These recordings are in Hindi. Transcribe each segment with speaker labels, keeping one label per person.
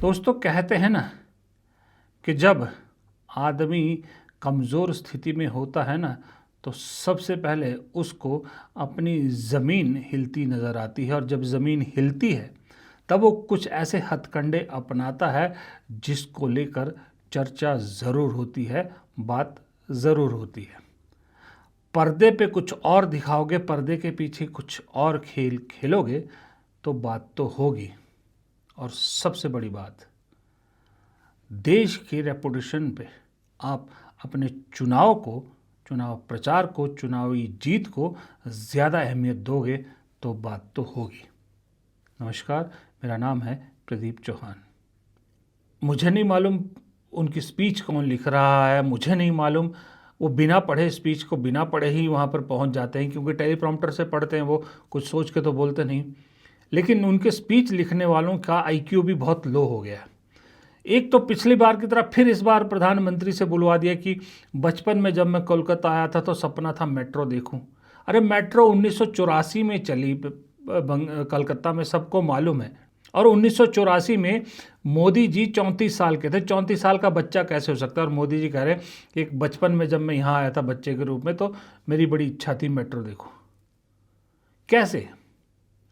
Speaker 1: दोस्तों कहते हैं ना कि जब आदमी कमज़ोर स्थिति में होता है ना तो सबसे पहले उसको अपनी ज़मीन हिलती नज़र आती है, और जब ज़मीन हिलती है तब वो कुछ ऐसे हथकंडे अपनाता है जिसको लेकर चर्चा ज़रूर होती है, बात ज़रूर होती है। पर्दे पे कुछ और दिखाओगे, पर्दे के पीछे कुछ और खेल खेलोगे तो बात तो होगी। और सबसे बड़ी बात, देश की रेपुटेशन पे आप अपने चुनाव प्रचार को, चुनावी जीत को ज़्यादा अहमियत दोगे तो बात तो होगी। नमस्कार, मेरा नाम है प्रदीप चौहान। मुझे नहीं मालूम उनकी स्पीच कौन लिख रहा है, मुझे नहीं मालूम वो बिना पढ़े स्पीच को बिना पढ़े ही वहाँ पर पहुँच जाते हैं, क्योंकि टेलीप्रॉम्प्टर से पढ़ते हैं, वो कुछ सोच के तो बोलते नहीं। लेकिन उनके स्पीच लिखने वालों का आईक्यू भी बहुत लो हो गया है। एक तो पिछली बार की तरह फिर इस बार प्रधानमंत्री से बुलवा दिया कि बचपन में जब मैं कोलकाता आया था तो सपना था मेट्रो देखूं। अरे मेट्रो 1984 में चली कलकत्ता में, सबको मालूम है। और 1984 में मोदी जी 34 साल के थे। 34 साल का बच्चा कैसे हो सकता है? और मोदी जी कह रहे हैं कि एक बचपन में जब मैं यहाँ आया था बच्चे के रूप में तो मेरी बड़ी इच्छा थी मेट्रो देखूं। कैसे?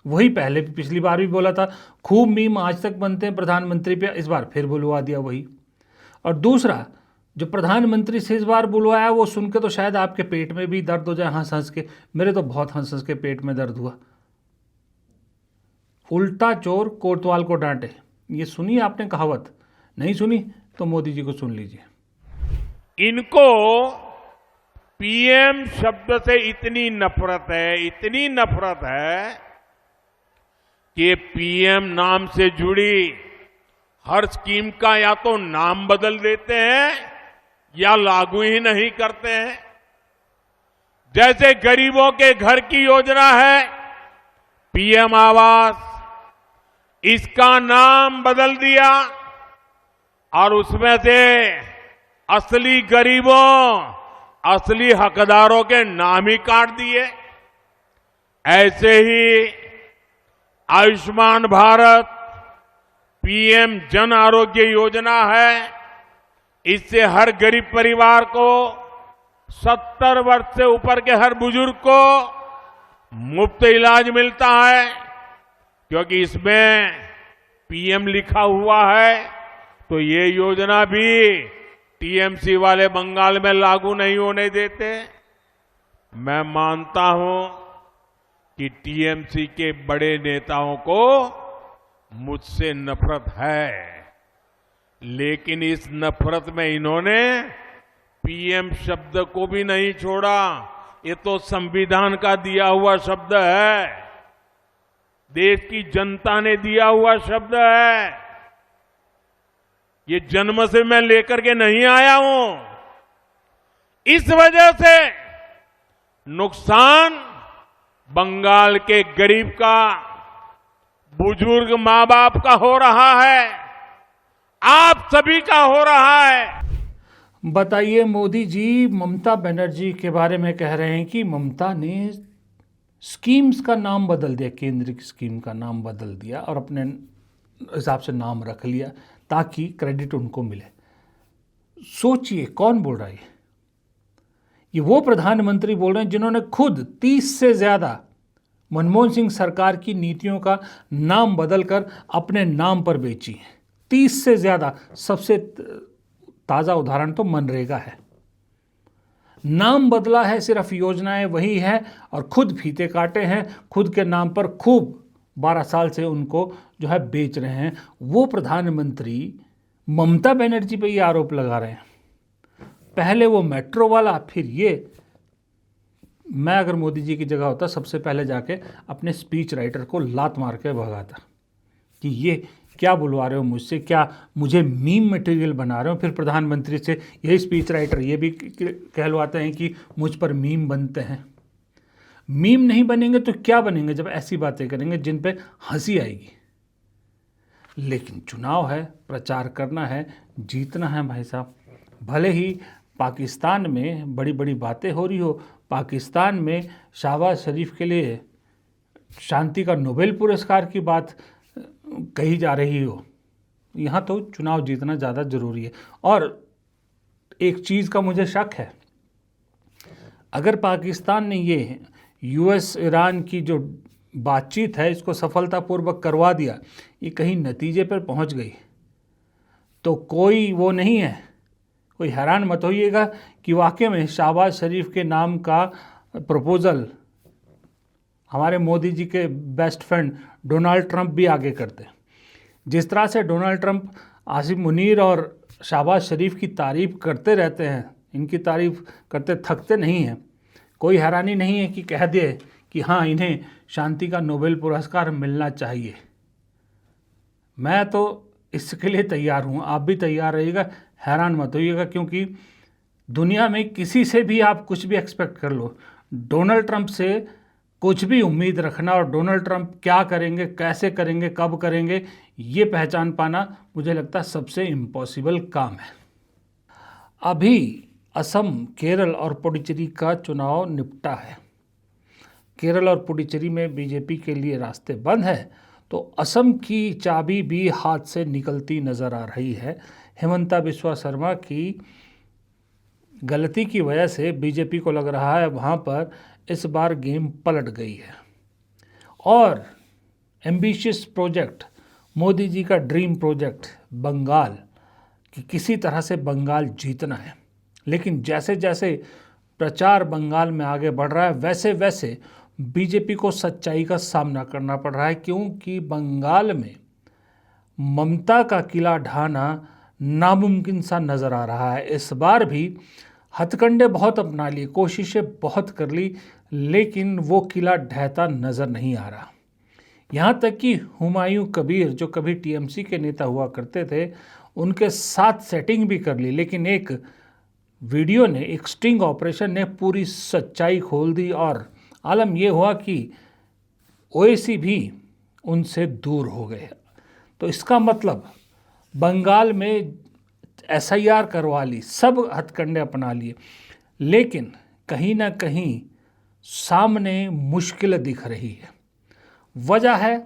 Speaker 1: वही पहले भी, पिछली बार भी बोला था, खूब मीम आज तक बनते हैं प्रधानमंत्री पे, इस बार फिर बुलवा दिया वही। और दूसरा, जो प्रधानमंत्री से इस बार बुलवाया वो सुन के तो शायद आपके पेट में भी दर्द हो जाए हंस हंस के। मेरे तो बहुत हंस हंस के पेट में दर्द हुआ। उल्टा चोर कोतवाल को डांटे, ये सुनी आपने कहावत? नहीं सुनी तो मोदी जी को सुन लीजिए।
Speaker 2: इनको पीएम शब्द से इतनी नफरत है कि पीएम नाम से जुड़ी हर स्कीम का या तो नाम बदल देते हैं या लागू ही नहीं करते हैं। जैसे गरीबों के घर की योजना है पीएम आवास, इसका नाम बदल दिया और उसमें से असली गरीबों, असली हकदारों के नाम ही काट दिए। ऐसे ही आयुष्मान भारत, पीएम जन आरोग्य योजना है, इससे हर गरीब परिवार को, 70 वर्ष से ऊपर के हर बुजुर्ग को मुफ्त इलाज मिलता है। क्योंकि इसमें पीएम लिखा हुआ है तो ये योजना भी टीएमसी वाले बंगाल में लागू नहीं होने देते। मैं मानता हूं कि टीएमसी के बड़े नेताओं को मुझसे नफरत है, लेकिन इस नफरत में इन्होंने पीएम शब्द को भी नहीं छोड़ा। ये तो संविधान का दिया हुआ शब्द है, देश की जनता ने दिया हुआ शब्द है। ये जन्म से मैं लेकर के नहीं आया हूं। इस वजह से नुकसान बंगाल के गरीब का, बुजुर्ग मां बाप का हो रहा है, आप सभी का हो रहा है।
Speaker 1: बताइए, मोदी जी ममता बनर्जी के बारे में कह रहे हैं कि ममता ने स्कीम्स का नाम बदल दिया, केंद्र की स्कीम का नाम बदल दिया और अपने हिसाब से नाम रख लिया ताकि क्रेडिट उनको मिले। सोचिए कौन बोल रहा है? ये वो प्रधानमंत्री बोल रहे हैं जिन्होंने खुद 30 से ज़्यादा मनमोहन सिंह सरकार की नीतियों का नाम बदलकर अपने नाम पर बेची है। 30 से ज़्यादा। सबसे ताज़ा उदाहरण तो मनरेगा है। नाम बदला है, सिर्फ योजनाएं वही है और खुद फीते काटे हैं, खुद के नाम पर खूब 12 साल से उनको जो है बेच रहे हैं। वो प्रधानमंत्री ममता बनर्जी पे ये आरोप लगा रहे हैं। पहले वो मेट्रो वाला, फिर ये। मैं अगर मोदी जी की जगह होता सबसे पहले जाके अपने स्पीच राइटर को लात मार के भगाता कि ये क्या बुलवा रहे हो मुझसे, क्या मुझे मीम मटेरियल बना रहे हो? फिर प्रधानमंत्री से यही स्पीच राइटर ये भी कहलवाते हैं कि मुझ पर मीम बनते हैं। मीम नहीं बनेंगे तो क्या बनेंगे जब ऐसी बातें करेंगे जिन पे हंसी आएगी। लेकिन चुनाव है, प्रचार करना है, जीतना है भाई साहब। भले ही पाकिस्तान में बड़ी बड़ी बातें हो रही हो, पाकिस्तान में शहबाज शरीफ के लिए शांति का नोबेल पुरस्कार की बात कही जा रही हो, यहाँ तो चुनाव जीतना ज़्यादा ज़रूरी है। और एक चीज़ का मुझे शक है, अगर पाकिस्तान ने ये यूएस ईरान की जो बातचीत है इसको सफलतापूर्वक करवा दिया, ये कहीं नतीजे पर पहुंच गई, तो कोई वो नहीं है, कोई हैरान मत होइएगा कि वाकई में शहबाज शरीफ के नाम का प्रपोज़ल हमारे मोदी जी के बेस्ट फ्रेंड डोनाल्ड ट्रंप भी आगे करते। जिस तरह से डोनाल्ड ट्रंप आसिफ मुनीर और शहबाज शरीफ की तारीफ़ करते रहते हैं, इनकी तारीफ़ करते थकते नहीं हैं, कोई हैरानी नहीं है कि कह दे कि हाँ इन्हें शांति का नोबेल पुरस्कार मिलना चाहिए। मैं तो इसके लिए तैयार हूँ, आप भी तैयार रहिएगा, हैरान मत होइएगा, क्योंकि दुनिया में किसी से भी आप कुछ भी एक्सपेक्ट कर लो, डोनाल्ड ट्रंप से कुछ भी उम्मीद रखना और डोनाल्ड ट्रंप क्या करेंगे, कैसे करेंगे, कब करेंगे, ये पहचान पाना मुझे लगता है सबसे इम्पॉसिबल काम है। अभी असम, केरल और पुडुचेरी का चुनाव निपटा है। केरल और पुडुचेरी में बीजेपी के लिए रास्ते बंद है, तो असम की चाबी भी हाथ से निकलती नज़र आ रही है। हेमंता बिस्वा शर्मा की गलती की वजह से बीजेपी को लग रहा है वहाँ पर इस बार गेम पलट गई है। और एम्बिशियस प्रोजेक्ट, मोदी जी का ड्रीम प्रोजेक्ट बंगाल, कि किसी तरह से बंगाल जीतना है, लेकिन जैसे जैसे प्रचार बंगाल में आगे बढ़ रहा है वैसे वैसे बीजेपी को सच्चाई का सामना करना पड़ रहा है, क्योंकि बंगाल में ममता का किला ढाना नामुमकिन सा नज़र आ रहा है। इस बार भी हथकंडे बहुत अपना लिए, कोशिशें बहुत कर ली, लेकिन वो किला ढहता नज़र नहीं आ रहा। यहाँ तक कि हुमायूं कबीर, जो कभी टीएमसी के नेता हुआ करते थे, उनके साथ सेटिंग भी कर ली, लेकिन एक वीडियो ने, एक स्टिंग ऑपरेशन ने पूरी सच्चाई खोल दी और आलम यह हुआ कि ओवैसी भी उनसे दूर हो गए। तो इसका मतलब बंगाल में एसआईआर करवा ली, सब हथकंडे अपना लिए, लेकिन कहीं ना कहीं सामने मुश्किल दिख रही है। वजह है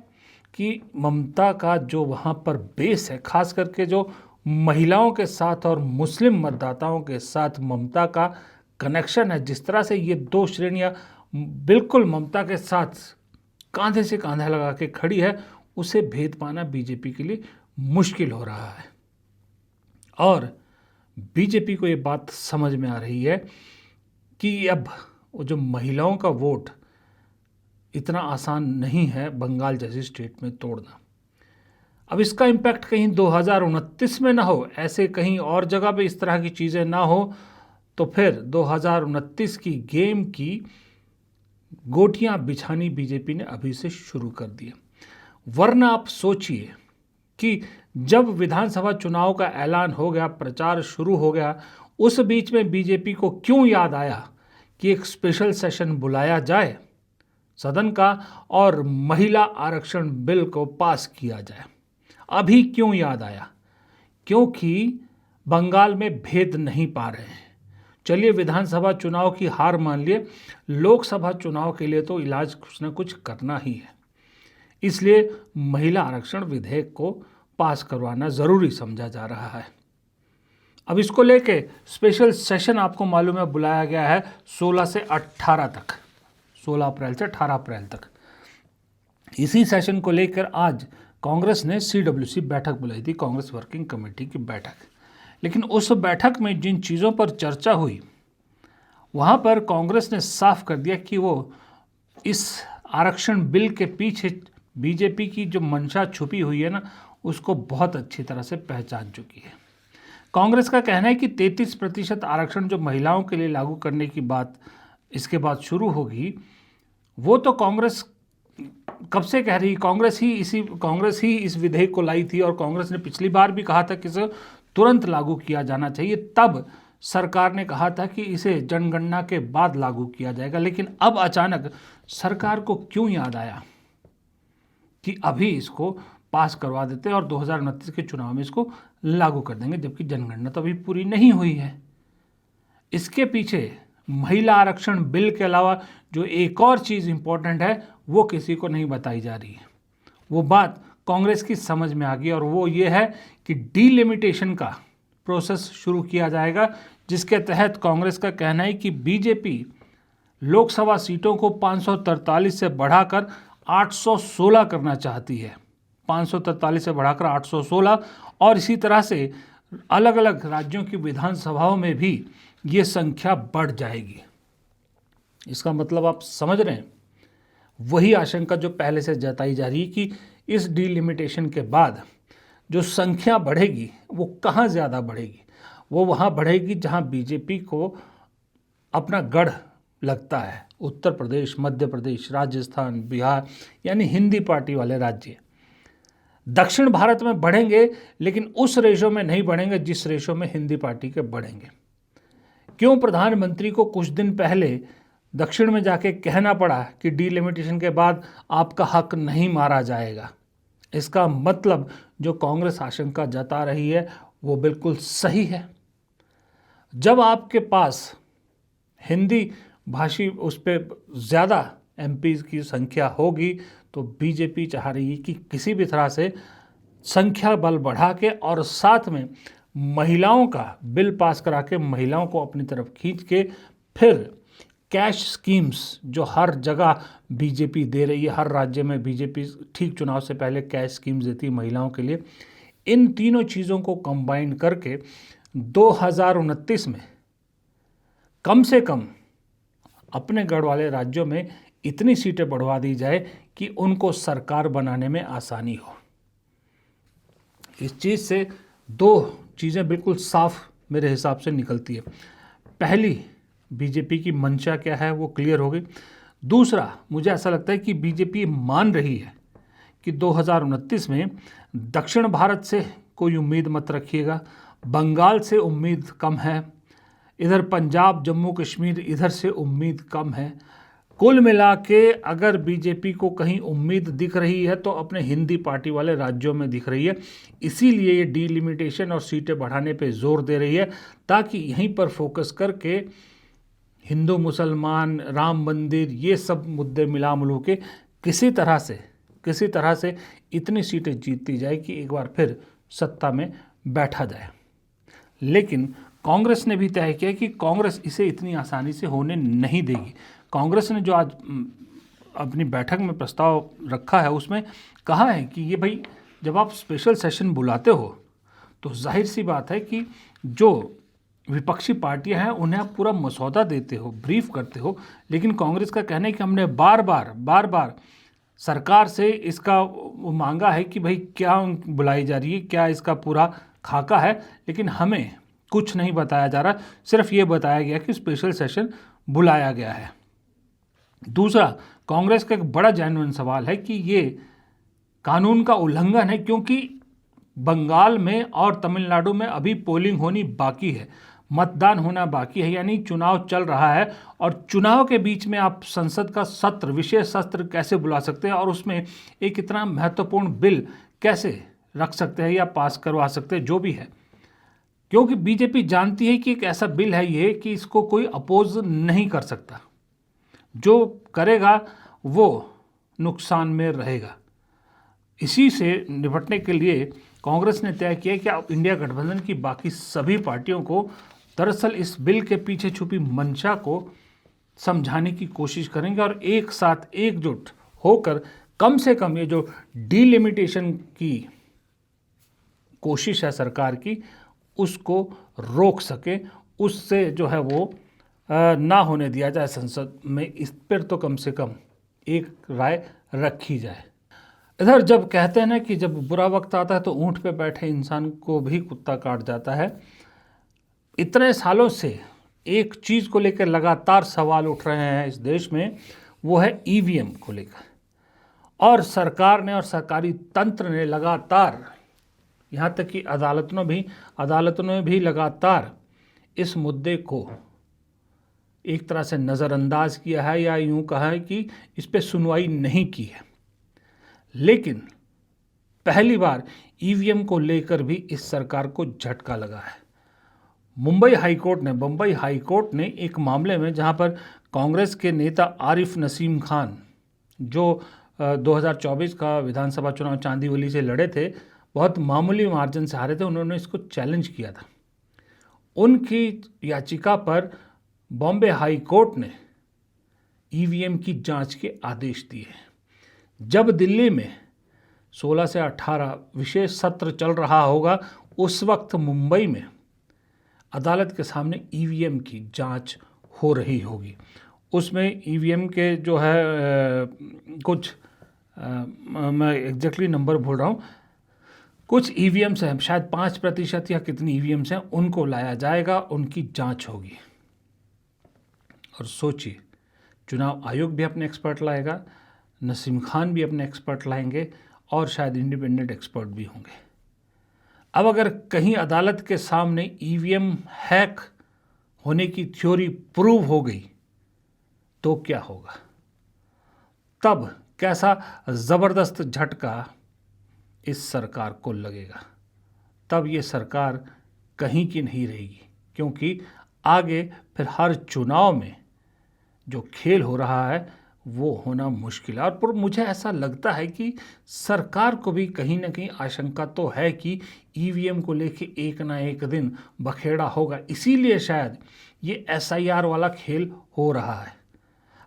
Speaker 1: कि ममता का जो वहाँ पर बेस है, खास करके जो महिलाओं के साथ और मुस्लिम मतदाताओं के साथ ममता का कनेक्शन है, जिस तरह से ये दो श्रेणियाँ बिल्कुल ममता के साथ कांधे से कांधा लगा के खड़ी है, उसे भेद पाना बीजेपी के लिए मुश्किल हो रहा है। और बीजेपी को ये बात समझ में आ रही है कि अब वो जो महिलाओं का वोट इतना आसान नहीं है बंगाल जैसी स्टेट में तोड़ना। अब इसका इम्पैक्ट कहीं 2029 में ना हो, ऐसे कहीं और जगह पे इस तरह की चीज़ें ना हो, तो फिर 2029 की गेम की गोटियां बिछानी बीजेपी ने अभी से शुरू कर दी। वरना आप सोचिए कि जब विधानसभा चुनाव का ऐलान हो गया, प्रचार शुरू हो गया, उस बीच में बीजेपी को क्यों याद आया कि एक स्पेशल सेशन बुलाया जाए सदन का और महिला आरक्षण बिल को पास किया जाए। अभी क्यों याद आया? क्योंकि बंगाल में भेद नहीं पा रहे हैं। चलिए विधानसभा चुनाव की हार मान लिए, लोकसभा चुनाव के लिए तो इलाज कुछ ना कुछ करना ही है, इसलिए महिला आरक्षण विधेयक को पास करवाना ज़रूरी समझा जा रहा है। अब इसको लेके स्पेशल सेशन आपको मालूम है बुलाया गया है 16 से 18 तक, 16 अप्रैल से 18 अप्रैल तक। इसी सेशन को लेकर आज कांग्रेस ने सीडब्ल्यूसी बैठक बुलाई थी, कांग्रेस वर्किंग कमेटी की बैठक। लेकिन उस बैठक में जिन चीज़ों पर चर्चा हुई, वहाँ पर कांग्रेस ने साफ कर दिया कि वो इस आरक्षण बिल के पीछे बीजेपी की जो मंशा छुपी हुई है ना, उसको बहुत अच्छी तरह से पहचान चुकी है। कांग्रेस का कहना है कि 33% आरक्षण जो महिलाओं के लिए लागू करने की बात इसके बाद शुरू होगी, वो तो कांग्रेस कब से कह रही, कांग्रेस ही इस विधेयक को लाई थी और कांग्रेस ने पिछली बार भी कहा था कि इसे तुरंत लागू किया जाना चाहिए। तब सरकार ने कहा था कि इसे जनगणना के बाद लागू किया जाएगा, लेकिन अब अचानक सरकार को क्यों याद आया कि अभी इसको पास करवा देते हैं और 2029 के चुनाव में इसको लागू कर देंगे, जबकि जनगणना तो अभी पूरी नहीं हुई है। इसके पीछे महिला आरक्षण बिल के अलावा जो एक और चीज़ इंपॉर्टेंट है वो किसी को नहीं बताई जा रही है। वो बात कांग्रेस की समझ में आ गई और वो ये है कि डीलिमिटेशन का प्रोसेस शुरू किया जाएगा, जिसके तहत कांग्रेस का कहना है कि बीजेपी लोकसभा सीटों को 543 से बढ़ाकर 816 करना चाहती है। 543 से बढ़ाकर 816, और इसी तरह से अलग अलग राज्यों की विधानसभाओं में भी ये संख्या बढ़ जाएगी। इसका मतलब आप समझ रहे हैं, वही आशंका जो पहले से जताई जा रही है कि इस डीलिमिटेशन के बाद जो संख्या बढ़ेगी वो कहाँ ज़्यादा बढ़ेगी, वो वहाँ बढ़ेगी जहाँ बीजेपी को अपना गढ़ लगता है। उत्तर प्रदेश, मध्य प्रदेश, राजस्थान, बिहार, यानी हिंदी पार्टी वाले राज्य। दक्षिण भारत में बढ़ेंगे, लेकिन उस रेशो में नहीं बढ़ेंगे जिस रेशो में हिंदी पार्टी के बढ़ेंगे। क्यों प्रधानमंत्री को कुछ दिन पहले दक्षिण में जाके कहना पड़ा कि डीलिमिटेशन के बाद आपका हक नहीं मारा जाएगा? इसका मतलब जो कांग्रेस आशंका जता रही है वो बिल्कुल सही है। जब आपके पास हिंदी भाषी उस पर ज़्यादा एमपी की संख्या होगी तो बीजेपी चाह रही है कि किसी भी तरह से संख्या बल बढ़ा के और साथ में महिलाओं का बिल पास करा के महिलाओं को अपनी तरफ खींच के फिर कैश स्कीम्स जो हर जगह बीजेपी दे रही है, हर राज्य में बीजेपी ठीक चुनाव से पहले कैश स्कीम्स देती है महिलाओं के लिए, इन तीनों चीज़ों को कंबाइन करके 2029 में कम से कम अपने गढ़ वाले राज्यों में इतनी सीटें बढ़वा दी जाए कि उनको सरकार बनाने में आसानी हो। इस चीज़ से दो चीज़ें बिल्कुल साफ मेरे हिसाब से निकलती है। पहली, बीजेपी की मंशा क्या है वो क्लियर हो गई। दूसरा, मुझे ऐसा लगता है कि बीजेपी मान रही है कि 2029 में दक्षिण भारत से कोई उम्मीद मत रखिएगा, बंगाल से उम्मीद कम है, इधर पंजाब, जम्मू कश्मीर, इधर से उम्मीद कम है। कुल मिला के अगर बीजेपी को कहीं उम्मीद दिख रही है तो अपने हिंदी पार्टी वाले राज्यों में दिख रही है। इसीलिए ये डीलिमिटेशन और सीटें बढ़ाने पे जोर दे रही है, ताकि यहीं पर फोकस करके हिंदू मुसलमान, राम मंदिर, ये सब मुद्दे मिला मिलू के किसी तरह से इतनी सीटें जीतती जाए कि एक बार फिर सत्ता में बैठा जाए। लेकिन कांग्रेस ने भी तय किया कि कांग्रेस इसे इतनी आसानी से होने नहीं देगी। कांग्रेस ने जो आज अपनी बैठक में प्रस्ताव रखा है उसमें कहा है कि ये भाई, जब आप स्पेशल सेशन बुलाते हो तो जाहिर सी बात है कि जो विपक्षी पार्टियां हैं उन्हें आप पूरा मसौदा देते हो, ब्रीफ करते हो, लेकिन कांग्रेस का कहना है कि हमने बार बार सरकार से इसका मांगा है कि भाई क्या बुलाई जा रही है, क्या इसका पूरा खाका है, लेकिन हमें कुछ नहीं बताया जा रहा, सिर्फ ये बताया गया कि स्पेशल सेशन बुलाया गया है। दूसरा, कांग्रेस का एक बड़ा जेन्युइन सवाल है कि ये कानून का उल्लंघन है, क्योंकि बंगाल में और तमिलनाडु में अभी पोलिंग होनी बाकी है, मतदान होना बाकी है, यानी चुनाव चल रहा है, और चुनाव के बीच में आप संसद का सत्र, विशेष सत्र कैसे बुला सकते हैं और उसमें एक इतना महत्वपूर्ण बिल कैसे रख सकते हैं या पास करवा सकते हैं, जो भी है। क्योंकि बीजेपी जानती है कि एक ऐसा बिल है ये कि इसको कोई अपोज नहीं कर सकता, जो करेगा वो नुकसान में रहेगा। इसी से निपटने के लिए कांग्रेस ने तय किया कि आप इंडिया गठबंधन की बाकी सभी पार्टियों को दरअसल इस बिल के पीछे छुपी मंशा को समझाने की कोशिश करेंगे और एक साथ एकजुट होकर कम से कम ये जो डीलिमिटेशन की कोशिश है सरकार की, उसको रोक सके, उससे जो है वो ना होने दिया जाए संसद में। इस पर तो कम से कम एक राय रखी जाए। इधर जब कहते हैं ना कि जब बुरा वक्त आता है तो ऊंट पे बैठे इंसान को भी कुत्ता काट जाता है, इतने सालों से एक चीज़ को लेकर लगातार सवाल उठ रहे हैं इस देश में, वो है ईवीएम को लेकर। और सरकार ने और सरकारी तंत्र ने लगातार, यहाँ तक कि अदालतों ने भी लगातार इस मुद्दे को एक तरह से नज़रअंदाज किया है, या यूँ कहा है कि इस पे सुनवाई नहीं की है। लेकिन पहली बार ईवीएम को लेकर भी इस सरकार को झटका लगा है। बम्बई हाईकोर्ट ने एक मामले में, जहां पर कांग्रेस के नेता आरिफ नसीम खान, जो 2024 का विधानसभा चुनाव चांदीवली से लड़े थे, बहुत मामूली मार्जिन से हारे थे, उन्होंने इसको चैलेंज किया था। उनकी याचिका पर बॉम्बे हाई कोर्ट ने ईवीएम की जांच के आदेश दिए। जब दिल्ली में 16 से 18 विशेष सत्र चल रहा होगा, उस वक्त मुंबई में अदालत के सामने ईवीएम की जांच हो रही होगी। उसमें ईवीएम के जो है कुछ मैं एग्जैक्टली नंबर भूल रहा हूँ, कुछ ईवीएम्स हैं, शायद 5% या कितनी ईवीएम्स हैं, उनको लाया जाएगा, उनकी जांच होगी। और सोचिए, चुनाव आयोग भी अपने एक्सपर्ट लाएगा, नसीम खान भी अपने एक्सपर्ट लाएंगे और शायद इंडिपेंडेंट एक्सपर्ट भी होंगे। अब अगर कहीं अदालत के सामने ईवीएम हैक होने की थ्योरी प्रूव हो गई तो क्या होगा? तब कैसा ज़बरदस्त झटका इस सरकार को लगेगा। तब ये सरकार कहीं की नहीं रहेगी, क्योंकि आगे फिर हर चुनाव में जो खेल हो रहा है वो होना मुश्किल है। और पर मुझे ऐसा लगता है कि सरकार को भी कहीं ना कहीं आशंका तो है कि ईवीएम को लेके एक ना एक दिन बखेड़ा होगा, इसीलिए शायद ये एसआईआर वाला खेल हो रहा है।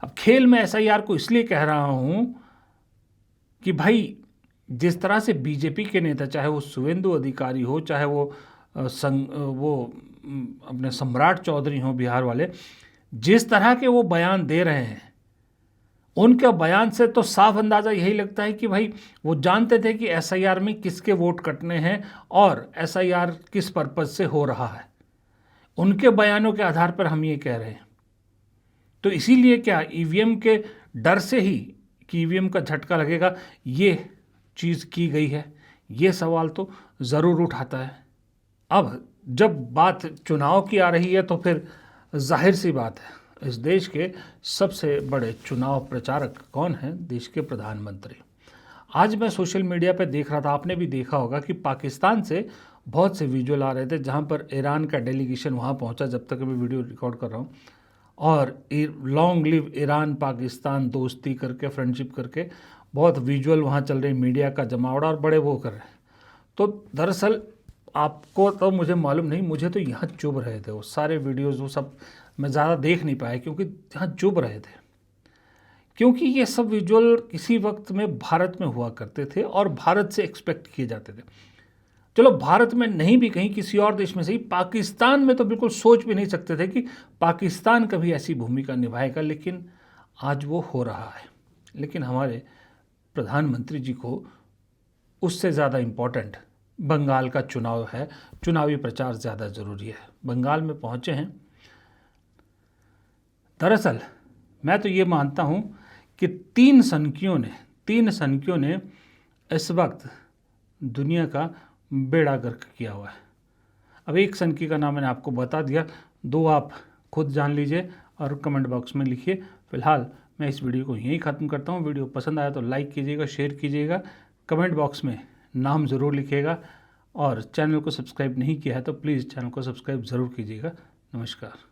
Speaker 1: अब खेल में एसआईआर को इसलिए कह रहा हूँ कि भाई, जिस तरह से बीजेपी के नेता, चाहे वो शुवेंदु अधिकारी हो, चाहे वो अपने सम्राट चौधरी हो बिहार वाले, जिस तरह के वो बयान दे रहे हैं, उनके बयान से तो साफ अंदाज़ा यही लगता है कि भाई वो जानते थे कि एसआईआर में किसके वोट कटने हैं और एसआईआर किस पर्पज़ से हो रहा है। उनके बयानों के आधार पर हम ये कह रहे हैं। तो इसीलिए क्या ईवीएम के डर से ही कि ईवीएम का झटका लगेगा, ये चीज़ की गई है? ये सवाल तो ज़रूर उठाता है। अब जब बात चुनाव की आ रही है तो फिर जाहिर सी बात है, इस देश के सबसे बड़े चुनाव प्रचारक कौन हैं? देश के प्रधानमंत्री। आज मैं सोशल मीडिया पर देख रहा था, आपने भी देखा होगा कि पाकिस्तान से बहुत से विजुअल आ रहे थे जहां पर ईरान का डेलीगेशन वहां पहुंचा, जब तक मैं वीडियो रिकॉर्ड कर रहा हूं, और लॉन्ग लिव ईरान पाकिस्तान दोस्ती करके, फ्रेंडशिप करके बहुत विजुअल वहाँ चल रहे, मीडिया का जमावड़ा और बड़े वो कर रहे हैं। तो दरअसल आपको तो मुझे मालूम नहीं, मुझे तो यहाँ चुभ रहे थे वो सारे वीडियोस, वो सब मैं ज़्यादा देख नहीं पाया क्योंकि यहाँ चुभ रहे थे, क्योंकि ये सब विजुअल किसी वक्त में भारत में हुआ करते थे और भारत से एक्सपेक्ट किए जाते थे। चलो भारत में नहीं भी, कहीं किसी और देश में से ही, पाकिस्तान में तो बिल्कुल सोच भी नहीं सकते थे कि पाकिस्तान कभी ऐसी भूमिका निभाएगा, लेकिन आज वो हो रहा है। लेकिन हमारे प्रधानमंत्री जी को उससे ज़्यादा इम्पोर्टेंट बंगाल का चुनाव है, चुनावी प्रचार ज़्यादा ज़रूरी है। बंगाल में पहुँचे हैं। दरअसल मैं तो ये मानता हूँ कि तीन सनकियों ने इस वक्त दुनिया का बेड़ा गर्क किया हुआ है। अब एक सनकी का नाम मैंने आपको बता दिया, दो आप खुद जान लीजिए और कमेंट बॉक्स में लिखिए। फिलहाल मैं इस वीडियो को यहीं ख़त्म करता हूँ। वीडियो पसंद आया तो लाइक कीजिएगा, शेयर कीजिएगा, कमेंट बॉक्स में नाम ज़रूर लिखिएगा, और चैनल को सब्सक्राइब नहीं किया है तो प्लीज़ चैनल को सब्सक्राइब ज़रूर कीजिएगा। नमस्कार।